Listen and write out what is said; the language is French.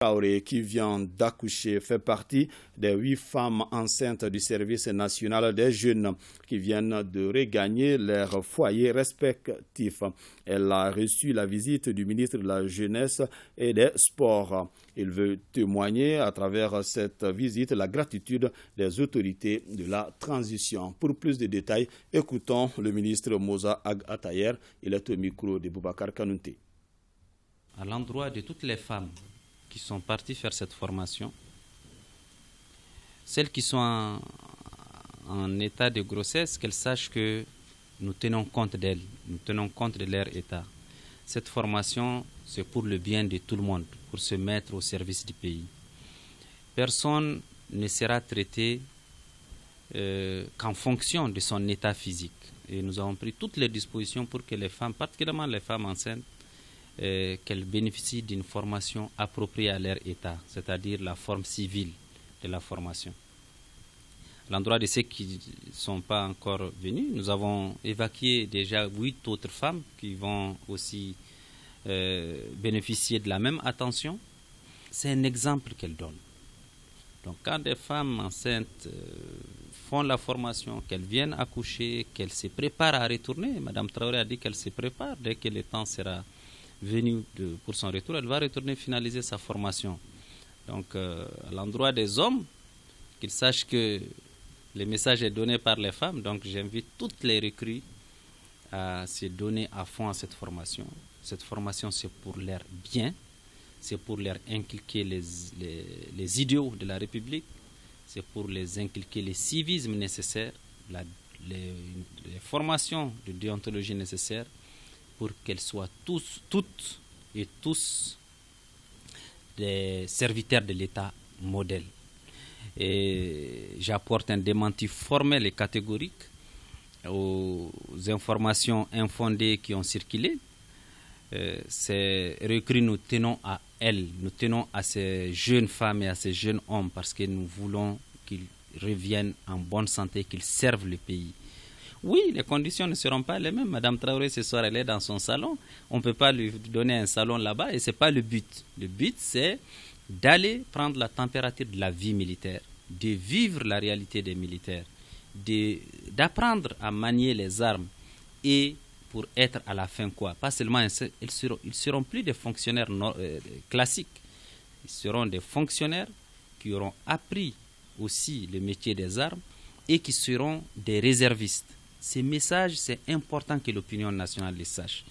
Traoré, qui vient d'accoucher, fait partie des 8 femmes enceintes du service national des jeunes qui viennent de regagner leurs foyers respectifs. Elle a reçu la visite du ministre de la Jeunesse et des Sports. Il veut témoigner à travers cette visite la gratitude des autorités de la transition. Pour plus de détails, écoutons le ministre Mosa Ag Atayer. Il est au micro de Boubacar Kanouté. À l'endroit de toutes les femmes qui sont parties faire cette formation, celles qui sont en état de grossesse, qu'elles sachent que nous tenons compte d'elles, nous tenons compte de leur état. Cette formation, c'est pour le bien de tout le monde, pour se mettre au service du pays. Personne ne sera traité qu'en fonction de son état physique. Et nous avons pris toutes les dispositions pour que les femmes, particulièrement les femmes enceintes, qu'elles bénéficient d'une formation appropriée à leur état, c'est-à-dire la forme civile de la formation. À l'endroit de ceux qui ne sont pas encore venus, nous avons évacué déjà 8 autres femmes qui vont aussi bénéficier de la même attention. C'est un exemple qu'elles donnent. Donc quand des femmes enceintes font la formation, qu'elles viennent accoucher, qu'elles se préparent à retourner, Mme Traoré a dit qu'elle se prépare dès que le temps sera venu pour son retour, elle va retourner finaliser sa formation. Donc, à l'endroit des hommes, qu'ils sachent que le message est donné par les femmes. Donc, j'invite toutes les recrues à se donner à fond à cette formation. Cette formation, c'est pour leur bien, c'est pour leur inculquer les idéaux de la République, c'est pour les inculquer les civismes nécessaires, les formations de déontologie nécessaires, pour qu'elles soient toutes et tous des serviteurs de l'État modèle. Et j'apporte un démenti formel et catégorique aux informations infondées qui ont circulé. Ces recrues, nous tenons à elles, nous tenons à ces jeunes femmes et à ces jeunes hommes parce que nous voulons qu'ils reviennent en bonne santé, qu'ils servent le pays. Oui, les conditions ne seront pas les mêmes. Madame Traoré, ce soir, elle est dans son salon. On ne peut pas lui donner un salon là-bas et ce n'est pas le but. Le but, c'est d'aller prendre la température de la vie militaire, de vivre la réalité des militaires, d'apprendre à manier les armes et pour être à la fin quoi. Pas seulement, ils seront plus des fonctionnaires classiques. Ils seront des fonctionnaires qui auront appris aussi le métier des armes et qui seront des réservistes. Ces messages, c'est important que l'opinion nationale les sache.